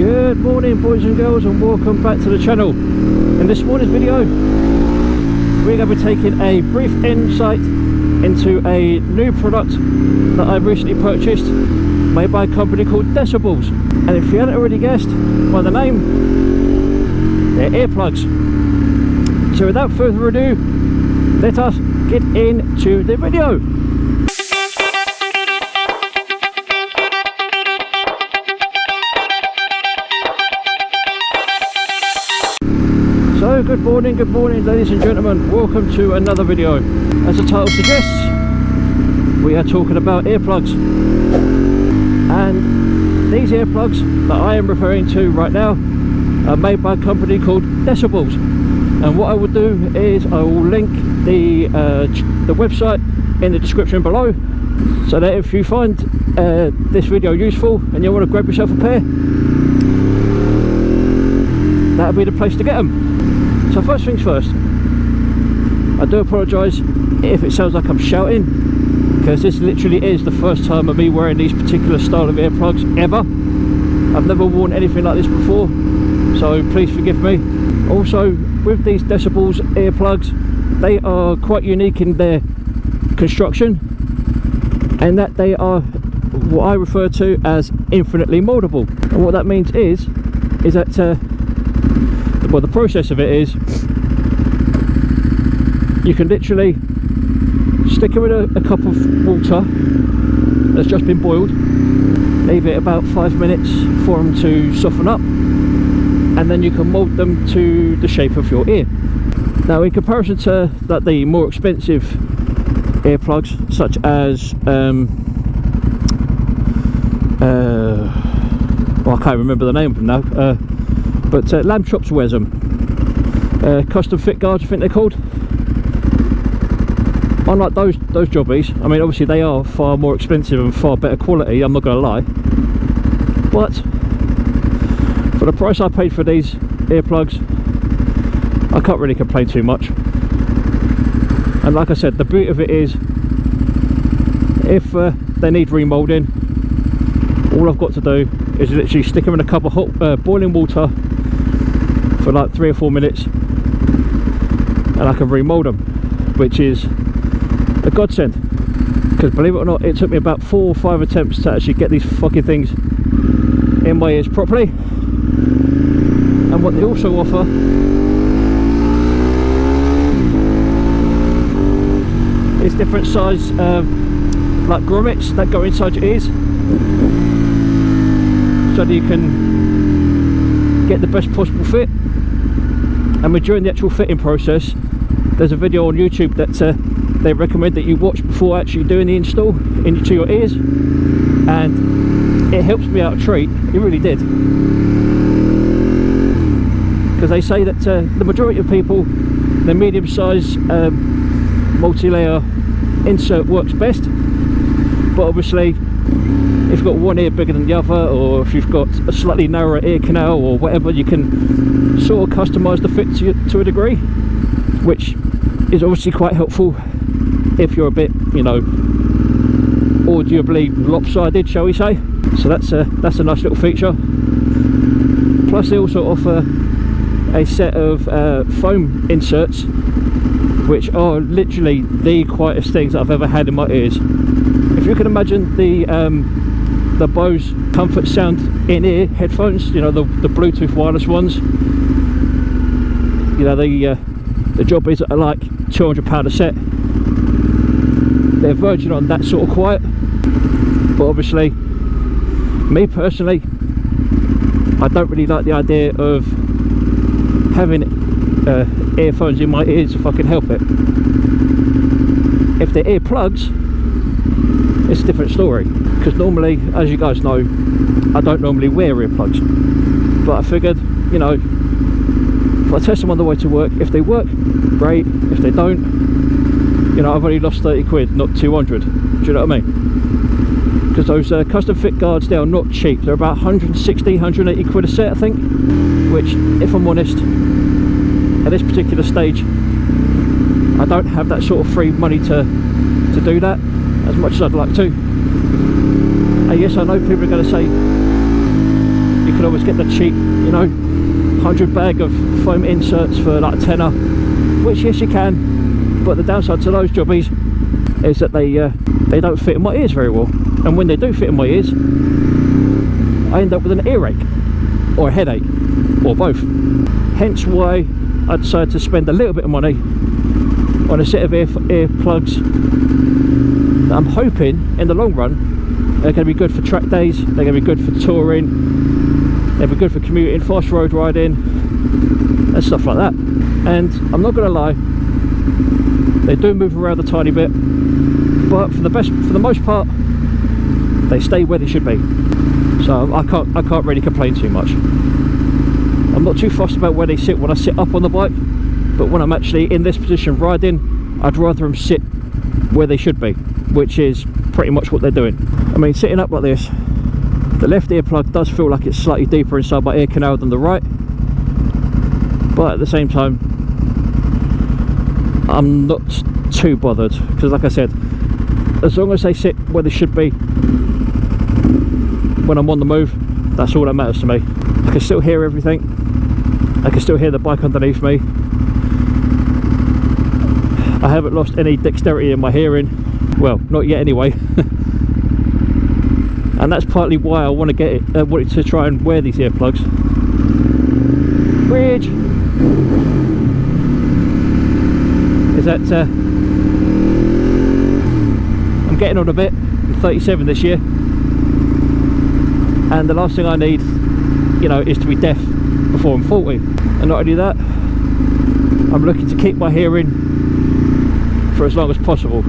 Good morning, boys and girls, and welcome back to the channel. In this morning's video, we're going to be taking a brief insight into a new product that I've recently purchased, made by a company called Decibullz. And if you hadn't already guessed by the name, they're earplugs. So without further ado, let us get into the video. So good morning ladies and gentlemen, welcome to another video. As the title suggests, we are talking about earplugs, and these earplugs that I am referring to right now are made by a company called Decibullz. And what I will do is I will link the website in the description below, so that if you find this video useful and you want to grab yourself a pair, that'll be the place to get them. So first things first, I do apologise if it sounds like I'm shouting, because this literally is the first time of me wearing these particular style of earplugs ever. I've never worn anything like this before, so please forgive me. Also, with these Decibullz earplugs, they are quite unique in their construction, and that they are what I refer to as infinitely moldable. And what that means is that well, the process of it is you can literally stick it with a cup of water that's just been boiled, leave it about 5 minutes for them to soften up, and then you can mold them to the shape of your ear. Now, in comparison to the more expensive earplugs, such as well, I can't remember the name of them now, but Lamb Chops wears them. Custom fit guards, I think they're called. Unlike those jobbies, I mean, obviously they are far more expensive and far better quality, I'm not going to lie, but for the price I paid for these earplugs, I can't really complain too much. And like I said, the beauty of it is, if they need remoulding, all I've got to do is literally stick them in a cup of hot boiling water for like 3 or 4 minutes, and I can remold them, which is a godsend, because believe it or not, it took me about 4 or 5 attempts to actually get these fucking things in my ears properly. And what they also offer is different size like grommets that go inside your ears, so that you can get the best possible fit. And during the actual fitting process, there's a video on YouTube that they recommend that you watch before actually doing the install into your ears, and it helps me out a treat. It really did, because they say that the majority of people, the medium size multi-layer insert works best, but obviously if you've got one ear bigger than the other, or if you've got a slightly narrower ear canal or whatever, you can sort of customise the fit to a degree, which is obviously quite helpful if you're a bit, you know, audibly lopsided, shall we say. So that's a nice little feature. Plus they also offer a set of foam inserts, which are literally the quietest things that I've ever had in my ears. If you can imagine the Bose Comfort Sound in-ear headphones, you know, the Bluetooth wireless ones, you know, the jobbies that are like £200 a set, they're verging on that sort of quiet. But obviously, me personally, I don't really like the idea of having earphones in my ears if I can help it. If they're earplugs, it's a different story, because normally, as you guys know, I don't normally wear earplugs, but I figured, you know, if I test them on the way to work, if they work, great. If they don't, you know, I've only lost 30 quid, not 200. Do you know what I mean? Because those custom fit guards, they are not cheap. They're about 160, 180 quid a set, I think, which, if I'm honest, at this particular stage, I don't have that sort of free money to do that, as much as I'd like to. And yes, I know people are going to say, you can always get the cheap, you know, 100 bag of foam inserts for like a tenner, which yes you can, but the downside to those jobbies is that they don't fit in my ears very well, and when they do fit in my ears I end up with an earache or a headache or both. Hence why I decided to spend a little bit of money on a set of earplugs that I'm hoping in the long run they're going to be good for track days, they're going to be good for touring, they'll be good for commuting, fast road riding and stuff like that. And I'm not going to lie, they do move around a tiny bit, but for the most part they stay where they should be, so I can't really complain too much. I'm not too fussed about where they sit when I sit up on the bike, but when I'm actually in this position riding, I'd rather them sit where they should be, which is pretty much what they're doing. I mean, sitting up like this, the left earplug does feel like it's slightly deeper inside my ear canal than the right, but at the same time I'm not too bothered, because like I said, as long as they sit where they should be when I'm on the move, that's all that matters to me. I can still hear everything, I can still hear the bike underneath me, I haven't lost any dexterity in my hearing, well, not yet anyway. And that's partly why I want to get it, wanted to try and wear these earplugs. Bridge is that I'm getting on a bit. I'm 37 this year, and the last thing I need, you know, is to be deaf before I'm 40. And not only that, I'm looking to keep my hearing for as long as possible.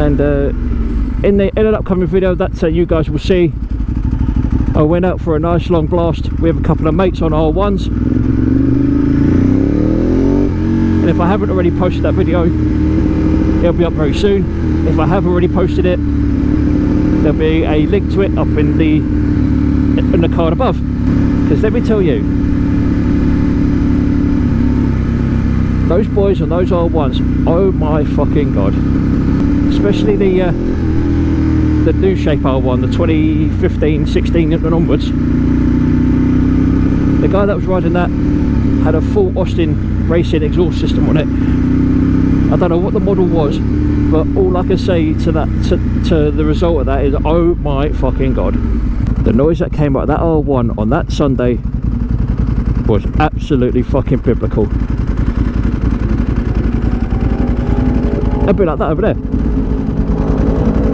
And in an upcoming video that you guys will see, I went out for a nice long blast with a couple of mates on R1s, and if I haven't already posted that video, it'll be up very soon. If I have already posted it, there'll be a link to it up in the card above. Because let me tell you, those boys on those R1s, oh my fucking god, especially the new shape R1, the 2015, 16 and onwards. The guy that was riding that had a full Austin racing exhaust system on it. I don't know what the model was, but all I can say to that, to the result of that is, oh my fucking god. The noise that came out of that R1 on that Sunday was absolutely fucking biblical. A bit like that over there,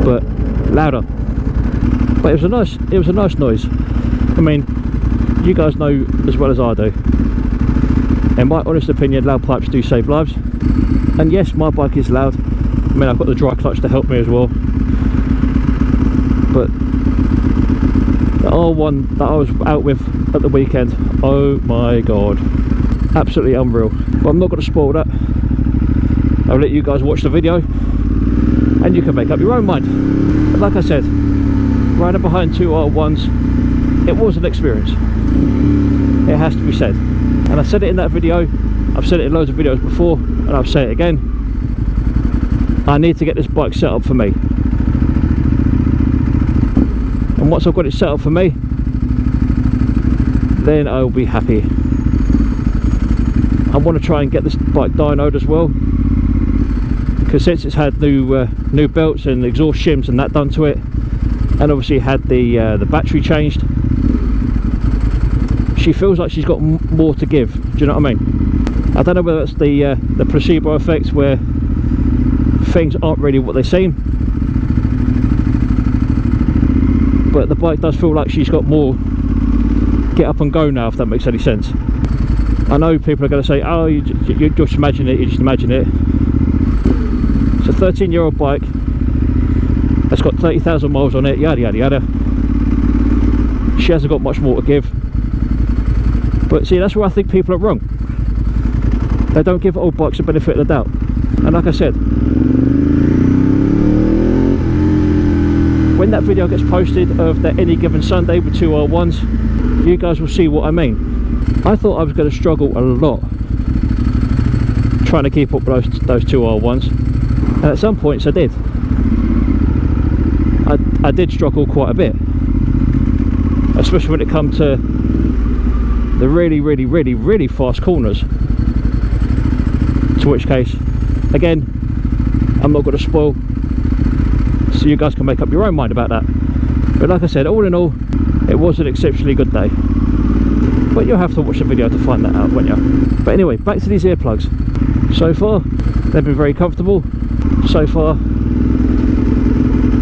but louder. But it was a nice noise. I mean, you guys know as well as I do, in my honest opinion, loud pipes do save lives. And yes, my bike is loud. I mean, I've got the dry clutch to help me as well, but the R1 that I was out with at the weekend, oh my god, absolutely unreal. But I'm not going to spoil that. I'll let you guys watch the video and you can make up your own mind. But like I said, riding behind two R1s, it was an experience, it has to be said. And I said it in that video, I've said it in loads of videos before, and I'll say it again, I need to get this bike set up for me. And once I've got it set up for me, then I'll be happy. I want to try and get this bike dynoed as well, because since it's had new belts and exhaust shims and that done to it, and obviously had the battery changed, she feels like she's got more to give. Do you know what I mean? I don't know whether it's the placebo effect where things aren't really what they seem, but the bike does feel like she's got more get up and go now, if that makes any sense. I know people are going to say, oh, you just imagine it, you just imagine it. It's a 13-year-old bike that's got 30,000 miles on it, yada yada yada. She hasn't got much more to give. But see, that's where I think people are wrong. They don't give old bikes a benefit of the doubt. And like I said, when that video gets posted of that any given Sunday with two R1s, you guys will see what I mean. I thought I was going to struggle a lot trying to keep up with those two R1s, and at some points I did. I did struggle quite a bit, especially when it comes to the really fast corners, to which case, again, I'm not going to spoil, so you guys can make up your own mind about that. But like I said, all in all, it was an exceptionally good day. But you'll have to watch the video to find that out, won't you? But anyway, back to these earplugs. So far, they've been very comfortable. So far,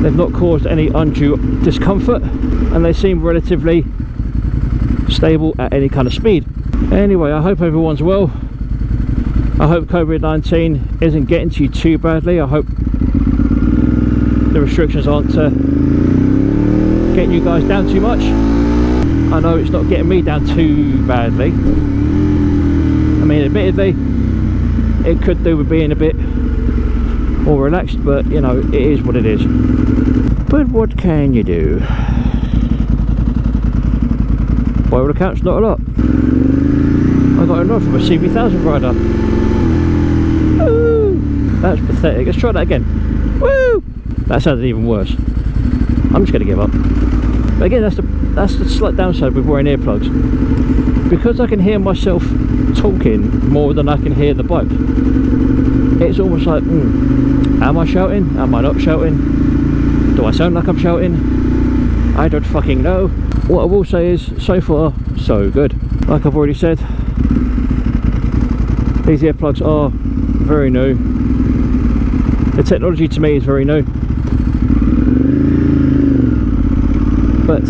they've not caused any undue discomfort, and they seem relatively stable at any kind of speed. Anyway, I hope everyone's well. I hope COVID-19 isn't getting to you too badly. I hope the restrictions aren't getting you guys down too much. I know it's not getting me down too badly. I mean, admittedly, it could do with being a bit more relaxed, but you know, it is what it is. But what can you do? By all accounts, not a lot. I got a nod from a CB1000 rider. Woo! That's pathetic. Let's try that again. Woo! That sounded even worse. I'm just going to give up. But again, that's the slight downside with wearing earplugs. Because I can hear myself talking more than I can hear the bike. It's almost like, am I shouting? Am I not shouting? Do I sound like I'm shouting? I don't fucking know. What I will say is, so far, so good. Like I've already said, these earplugs are very new. The technology to me is very new. But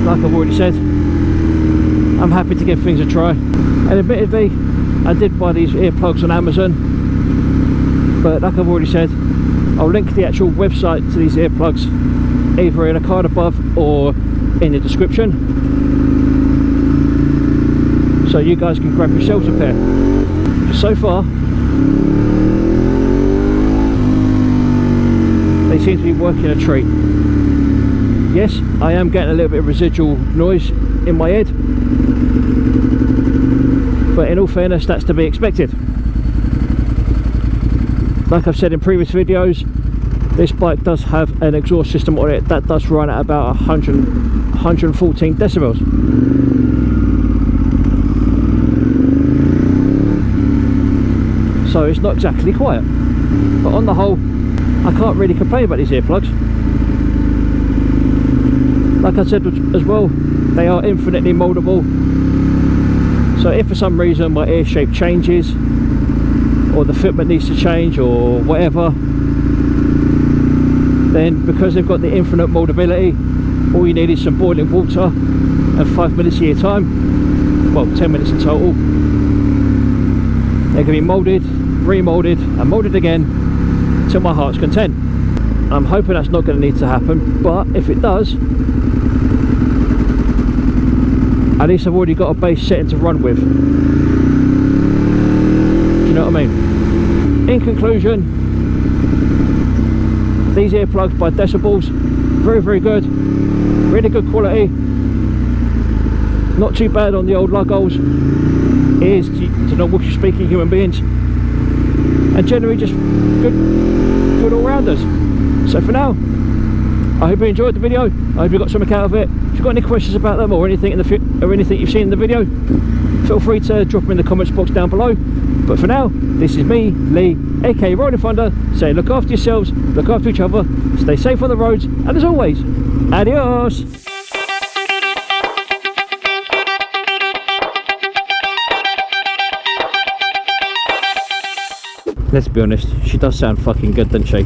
like I've already said, I'm happy to give things a try. And admittedly, I did buy these earplugs on Amazon, but like I've already said, I'll link the actual website to these earplugs either in a card above or in the description, so you guys can grab yourselves a pair. So far, they seem to be working a treat. Yes, I am getting a little bit of residual noise in my head, but in all fairness, that's to be expected. Like I've said in previous videos, this bike does have an exhaust system on it that does run at about 114 decibels. So it's not exactly quiet, but on the whole, I can't really complain about these earplugs. Like I said as well, they are infinitely moldable. So if for some reason my ear shape changes, or the fitment needs to change, or whatever, then because they've got the infinite moldability, all you need is some boiling water and 5 minutes of your time, well, 10 minutes in total. They can be moulded, remoulded and moulded again to my heart's content. I'm hoping that's not going to need to happen, but if it does, at least I've already got a base setting to run with. Do you know what I mean? In conclusion, these earplugs by Decibullz, very good, really good quality, not too bad on the old lugholes, ears to normal speaking human beings, and generally just good all-rounders. So for now, I hope you enjoyed the video. I hope you got something out of it. If you've got any questions about them or anything anything you've seen in the video, feel free to drop them in the comments box down below. But for now, this is me, Lee, aka Rollin Thunder, saying look after yourselves, look after each other, stay safe on the roads, and as always, adios! Let's be honest, she does sound fucking good, doesn't she?